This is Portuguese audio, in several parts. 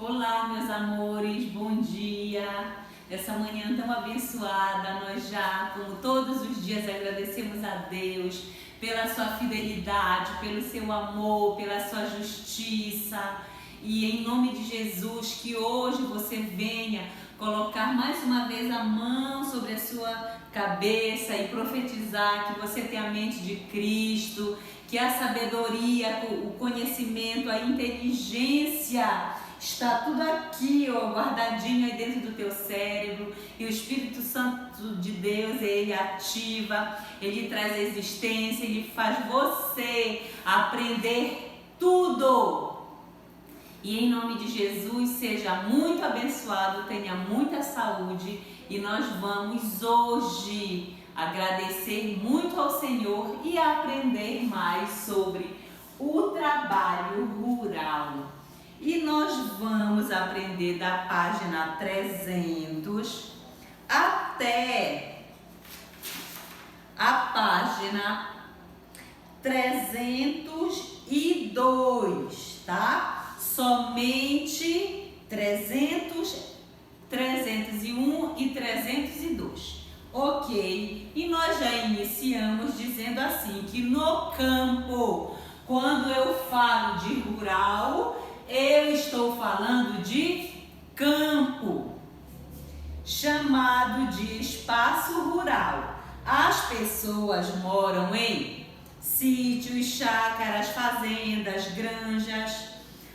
Olá, meus amores, bom dia! Essa manhã tão abençoada, nós já, como todos os dias, agradecemos a Deus pela sua fidelidade, pelo seu amor, pela sua justiça. E em nome de Jesus, que hoje você venha colocar mais uma vez a mão sobre a sua cabeça e profetizar que você tem a mente de Cristo, que a sabedoria, o conhecimento, a inteligência está tudo aqui, ó, guardadinho aí dentro do teu cérebro, e o Espírito Santo de Deus, ele ativa, ele traz a existência, ele faz você aprender tudo. E em nome de Jesus, seja muito abençoado, tenha muita saúde, e nós vamos hoje agradecer muito ao Senhor e aprender mais sobre o trabalho rural. E nós vamos aprender da página 300 até a página 302, tá? Somente 300, 301 e 302. Ok? E nós já iniciamos dizendo assim, que no campo, quando eu falo de rural, eu estou falando de campo, chamado de espaço rural. As pessoas moram em sítios, chácaras, fazendas, granjas.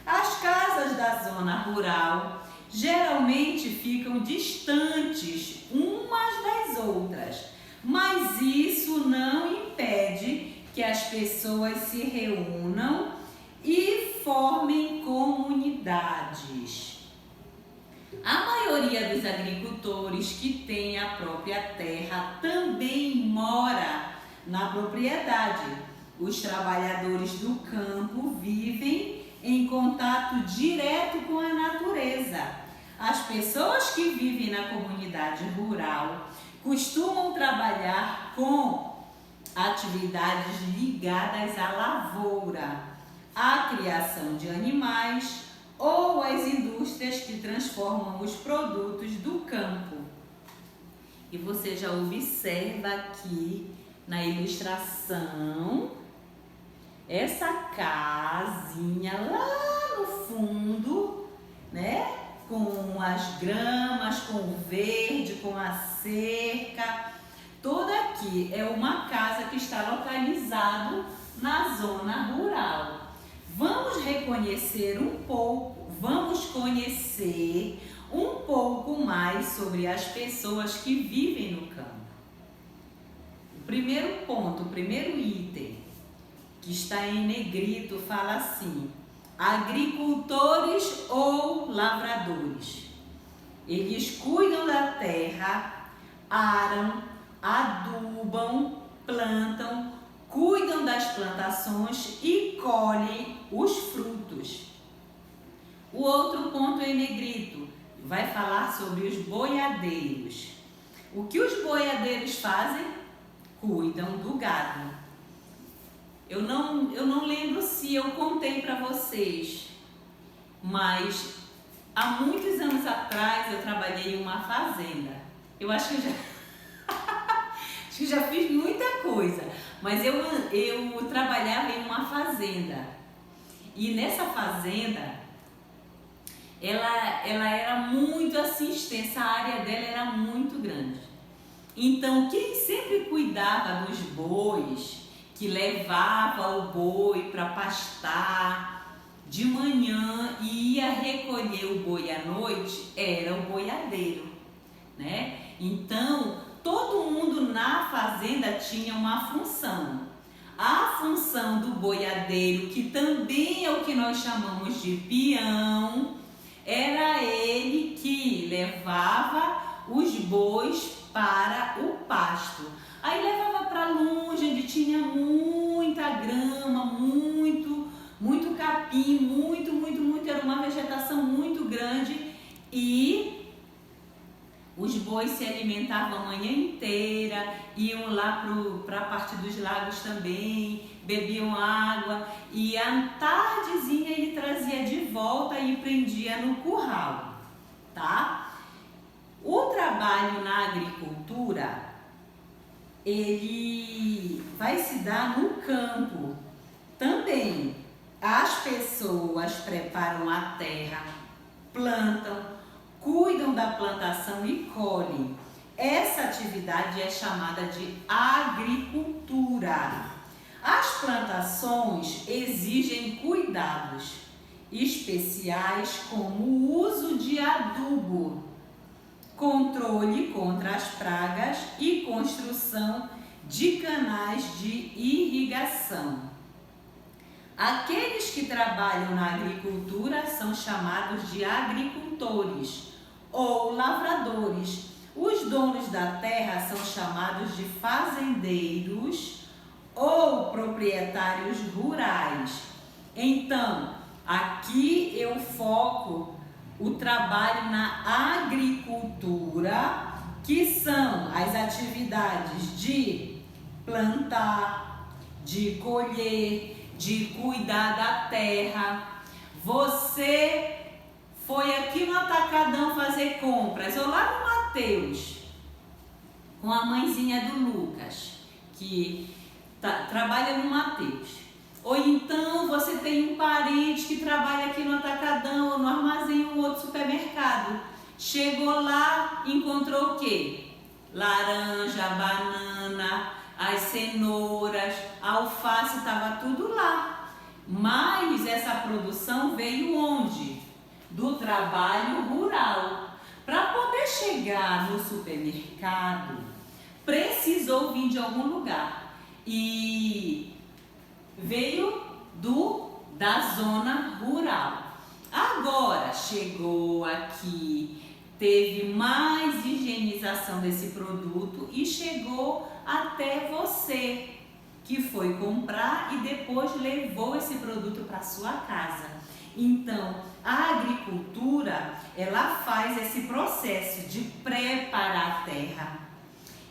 As casas da zona rural geralmente ficam distantes umas das outras, mas isso não impede que as pessoas se reúnam e formem comunidades. A maioria dos agricultores que tem a própria terra também mora na propriedade. Os trabalhadores do campo vivem em contato direto com a natureza. As pessoas que vivem na comunidade rural costumam trabalhar com atividades ligadas à lavoura, a criação de animais ou as indústrias que transformam os produtos do campo. E você já observa aqui na ilustração essa casinha lá no fundo, né? Com as gramas, com o verde, com a cerca. Toda aqui é uma casa que está localizado na zona rural. Vamos conhecer um pouco mais sobre as pessoas que vivem no campo. O primeiro ponto, o primeiro item, que está em negrito, fala assim: agricultores ou lavradores. Eles cuidam da terra, aram, adubam, plantam, cuidam das plantações e colhem os frutos. O outro ponto em negrito vai falar sobre os boiadeiros. O que os boiadeiros fazem? Cuidam do gado. Eu não lembro se eu contei para vocês, mas há muitos anos atrás eu trabalhei em uma fazenda. Eu acho que já fiz muita coisa, mas eu trabalhava em uma fazenda. E nessa fazenda, ela era muito assim extensa, a área dela era muito grande. Então, quem sempre cuidava dos bois, que levava o boi para pastar de manhã e ia recolher o boi à noite, era o boiadeiro, né? Então, todo mundo na fazenda tinha uma função. A função do boiadeiro, que também é o que nós chamamos de peão, era ele que levava os bois para o pasto. Aí levava para longe, onde tinha muita grama, muito capim, muito, era uma vegetação muito grande, e os bois se alimentavam a manhã inteira, iam lá para a parte dos lagos também, bebiam água e à tardezinha ele trazia de volta e prendia no curral, tá? O trabalho na agricultura, ele vai se dar no campo também. As pessoas preparam a terra, plantam, cuidam da plantação e colhem. Essa atividade é chamada de agricultura. As plantações exigem cuidados especiais como o uso de adubo, controle contra as pragas e construção de canais de irrigação. Aqueles que trabalham na agricultura são chamados de agricultores ou lavradores. Os donos da terra são chamados de fazendeiros ou proprietários rurais. Então, aqui eu foco o trabalho na agricultura, que são as atividades de plantar, de colher, de cuidar da terra. Você foi aqui no Atacadão fazer compras, ou lá no Mateus, com a mãezinha do Lucas, que trabalha no Mateus. Ou então você tem um parente que trabalha aqui no Atacadão ou no armazém ou outro supermercado. Chegou lá, encontrou o quê? Laranja, banana, as cenouras, a alface, estava tudo lá. Mas essa produção veio onde? Do trabalho rural. Para poder chegar no supermercado, precisou vir de algum lugar. E veio da zona rural. Agora chegou aqui, teve mais higienização desse produto e chegou até você, que foi comprar e depois levou esse produto para sua casa. Então, a agricultura, ela faz esse processo de preparar a terra,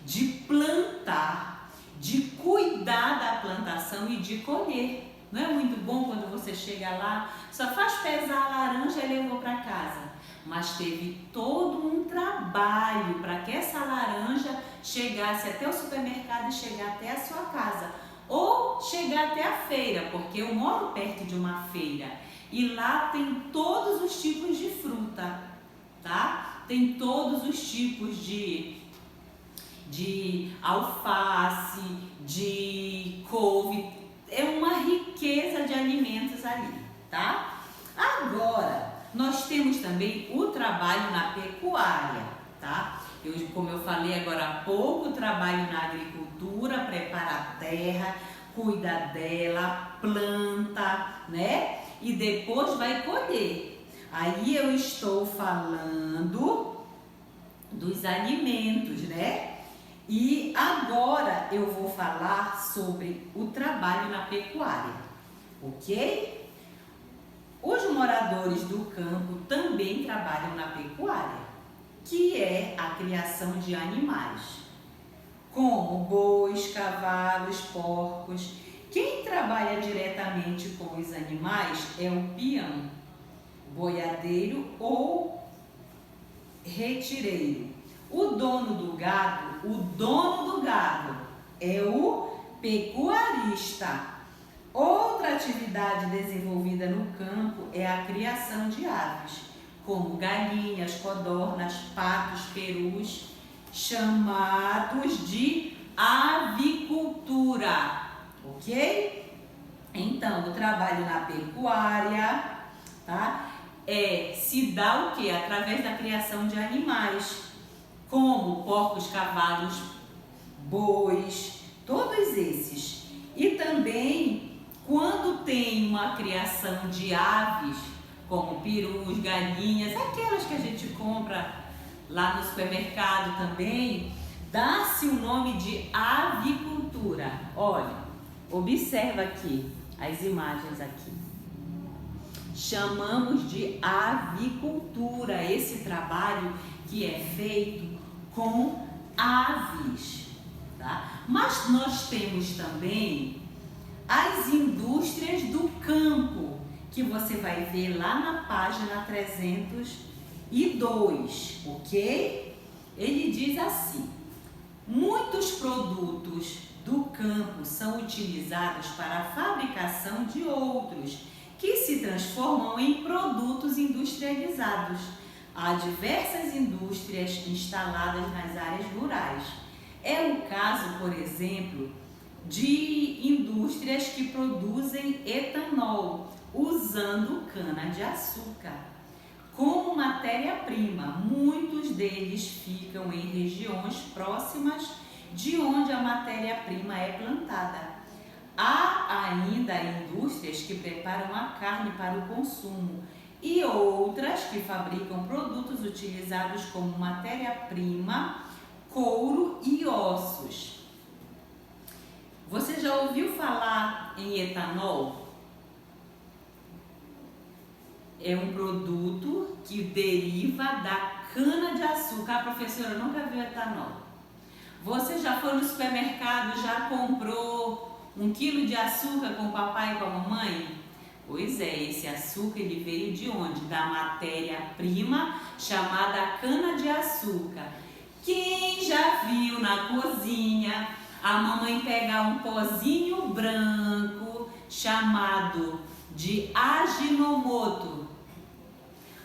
de plantar, de cuidar da plantação e de colher. Não é muito bom quando você chega lá, só faz pesar a laranja e levou para casa. Mas teve todo um trabalho para que essa laranja chegasse até o supermercado e chegar até a sua casa. Ou chegar até a feira, porque eu moro perto de uma feira. E lá tem todos os tipos de fruta, tá? Tem todos os tipos de alface, de couve. É uma riqueza de alimentos ali, tá? Agora, nós temos também o trabalho na pecuária, tá? Como eu falei agora há pouco, o trabalho na agricultura, prepara a terra, cuida dela, planta, né? E depois vai colher. Aí eu estou falando dos alimentos, né? E agora eu vou falar sobre o trabalho na pecuária, ok? Os moradores do campo também trabalham na pecuária, que é a criação de animais, como bois, cavalos, porcos. Quem trabalha diretamente com os animais é o peão, boiadeiro ou retireiro. O dono do gado é o pecuarista. Outra atividade desenvolvida no campo é a criação de aves, como galinhas, codornas, patos, perus, chamados de avicultura, ok? Então, o trabalho na pecuária, tá? Se dá o quê? Através da criação de animais, como porcos, cavalos, bois, todos esses. E também, quando tem uma criação de aves, como perus, galinhas, aquelas que a gente compra lá no supermercado também, dá-se o nome de avicultura. Olha, observa aqui as imagens aqui. Chamamos de avicultura esse trabalho que é feito com aves, tá? Mas nós temos também as indústrias do campo, que você vai ver lá na página 302, ok? Ele diz assim: muitos produtos do campo são utilizados para a fabricação de outros, que se transformam em produtos industrializados. Há diversas indústrias instaladas nas áreas rurais. É o caso, por exemplo, de indústrias que produzem etanol usando cana-de-açúcar como matéria-prima. Muitos deles ficam em regiões próximas de onde a matéria-prima é plantada. Há ainda indústrias que preparam a carne para o consumo e outras que fabricam produtos utilizados como matéria-prima, couro e ossos. Você já ouviu falar em etanol? É um produto que deriva da cana-de-açúcar. Ah, professora, eu nunca vi etanol. Você já foi no supermercado, já comprou 1 quilo de açúcar com o papai e com a mamãe? Pois é, esse açúcar ele veio de onde? Da matéria-prima chamada cana-de-açúcar. Quem já viu na cozinha a mamãe pegar um pozinho branco chamado de aginomoto?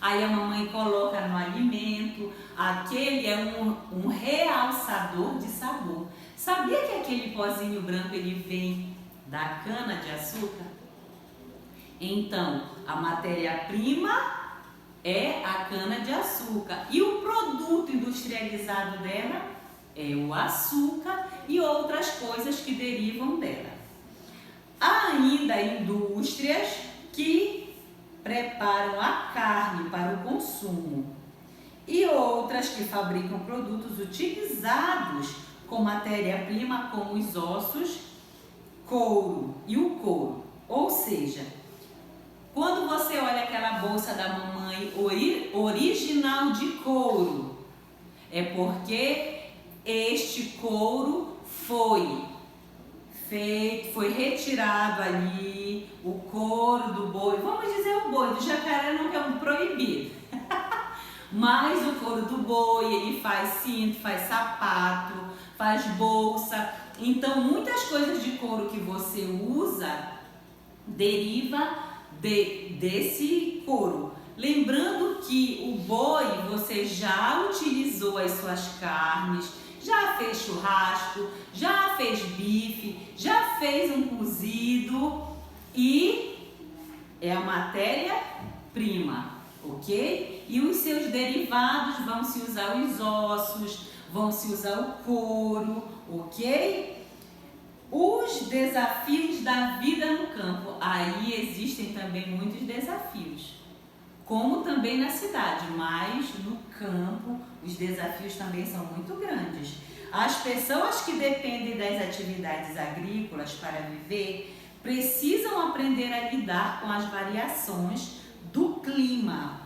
Aí a mamãe coloca no alimento, aquele é um realçador de sabor. Sabia que aquele pozinho branco ele vem da cana-de-açúcar? Então, a matéria-prima é a cana-de-açúcar e o produto industrializado dela é o açúcar e outras coisas que derivam dela. Há ainda indústrias que preparam a carne para o consumo e outras que fabricam produtos utilizados com matéria-prima como os ossos, couro e o couro. Ou seja, quando você olha aquela bolsa da mamãe original de couro, é porque este couro foi retirado ali, o couro do boi, vamos dizer o boi, do jacaré não, que é um proibido, mas o couro do boi, ele faz cinto, faz sapato, faz bolsa. Então muitas coisas de couro que você usa deriva desse couro. Lembrando que o boi você já utilizou as suas carnes, já fez churrasco, já fez bife, já fez um cozido e é a matéria-prima, ok? E os seus derivados vão se usar os ossos, vão se usar o couro, ok? Os desafios da vida no campo. Aí existem também muitos desafios, como também na cidade, mas no campo os desafios também são muito grandes. As pessoas que dependem das atividades agrícolas para viver precisam aprender a lidar com as variações do clima.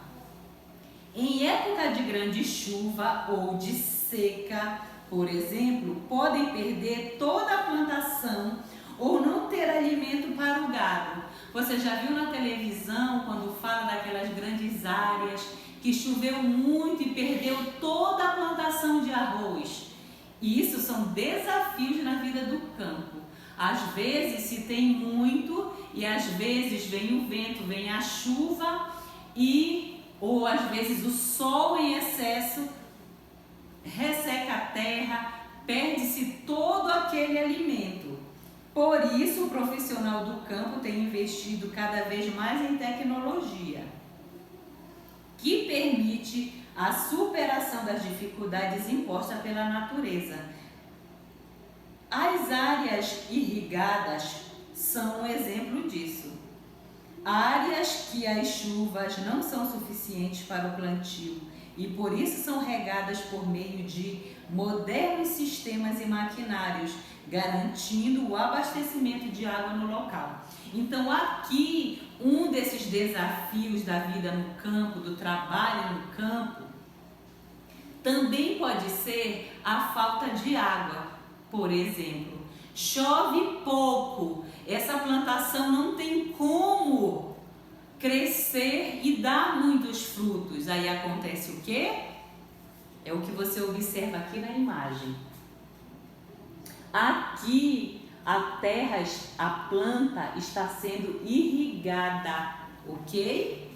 Em época de grande chuva ou de seca, por exemplo, podem perder toda a plantação ou não ter alimento para o gado. Você já viu na televisão quando fala daquelas grandes áreas que choveu muito e perdeu toda a plantação de arroz? Isso são desafios na vida do campo. Às vezes se tem muito e às vezes vem o vento, vem a chuva ou às vezes o sol em excesso resseca a terra, perde-se todo aquele alimento. Por isso, o profissional do campo tem investido cada vez mais em tecnologia, que permite a superação das dificuldades impostas pela natureza. As áreas irrigadas são um exemplo disso. Áreas que as chuvas não são suficientes para o plantio e por isso são regadas por meio de modernos sistemas e maquinários, garantindo o abastecimento de água no local. Então aqui um desses desafios da vida no campo, do trabalho no campo, também pode ser a falta de água. Por exemplo, chove pouco, essa plantação não tem como crescer e dar muitos frutos. Aí acontece o quê? É o que você observa aqui na imagem. Aqui a terra, a planta está sendo irrigada, ok?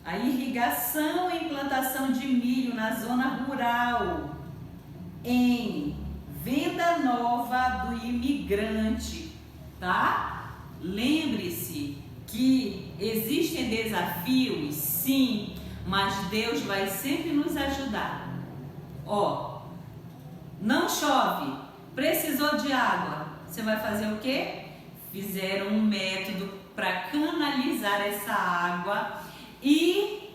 A irrigação em plantação de milho na zona rural, em Venda Nova do Imigrante, tá? Lembre-se que existem desafios, sim, mas Deus vai sempre nos ajudar. Ó, não chove, precisou de água, você vai fazer o quê? Fizeram um método para canalizar essa água e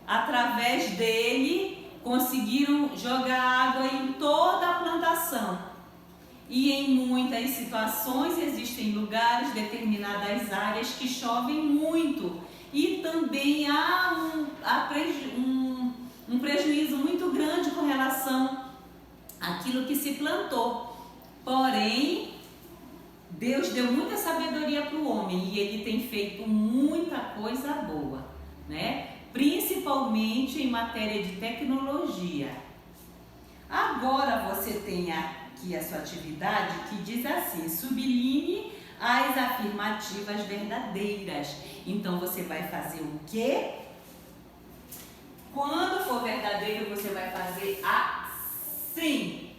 através dele conseguiram jogar água em toda a plantação. E em muitas situações existem lugares, determinadas áreas que chovem muito e também há um prejuízo muito grande com relação àquilo que se plantou. Porém, Deus deu muita sabedoria para o homem e ele tem feito muita coisa boa, né? Principalmente em matéria de tecnologia. Agora você tem aqui a sua atividade que diz assim: sublinhe as afirmativas verdadeiras. Então você vai fazer o quê? Quando for verdadeiro, você vai fazer assim,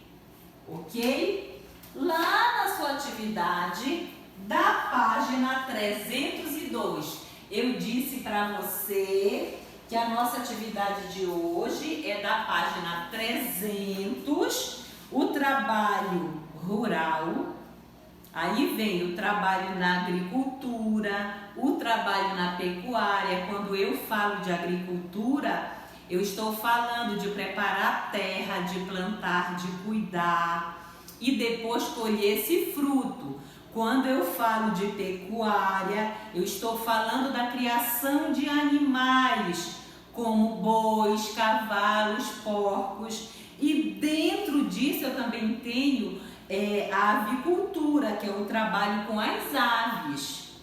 ok? Lá na sua atividade da página 302, eu disse para você que a nossa atividade de hoje é da página 300, o trabalho rural. Aí vem o trabalho na agricultura, o trabalho na pecuária. Quando eu falo de agricultura, eu estou falando de preparar a terra, de plantar, de cuidar e depois colher esse fruto. Quando eu falo de pecuária, eu estou falando da criação de animais, como bois, cavalos, porcos. E dentro disso eu também tenho a avicultura, que é o trabalho com as aves.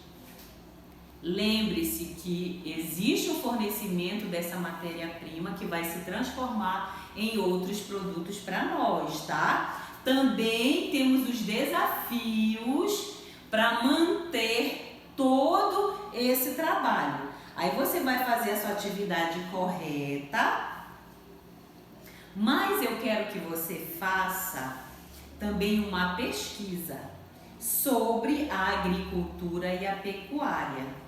Lembre-se que existe o fornecimento dessa matéria-prima que vai se transformar em outros produtos para nós, tá? Também temos os desafios para manter todo esse trabalho. Aí você vai fazer a sua atividade correta, mas eu quero que você faça também uma pesquisa sobre a agricultura e a pecuária.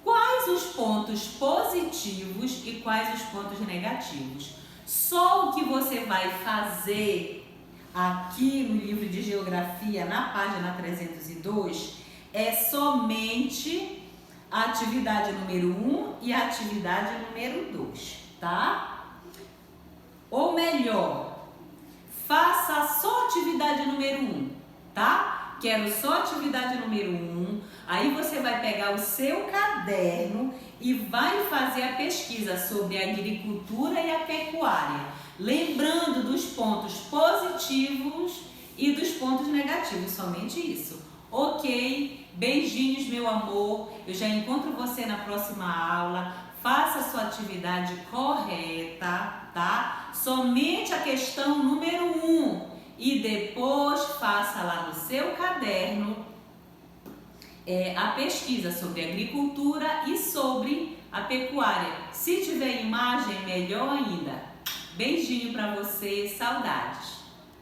Quais os pontos positivos e quais os pontos negativos? Só o que você vai fazer aqui no livro de geografia, na página 302, é somente a atividade número 1 e a atividade número 2, tá? Ou melhor, faça só a atividade número 1, tá? Quero só a atividade número 1, aí você vai pegar o seu caderno e vai fazer a pesquisa sobre a agricultura e a pecuária. Lembrando dos pontos positivos e dos pontos negativos, somente isso. Ok? Beijinhos, meu amor. Eu já encontro você na próxima aula. Faça a sua atividade correta, tá? Somente a questão número 1 e depois faça lá no seu caderno a pesquisa sobre agricultura e sobre a pecuária. Se tiver imagem, melhor ainda. Beijinho para você, saudades!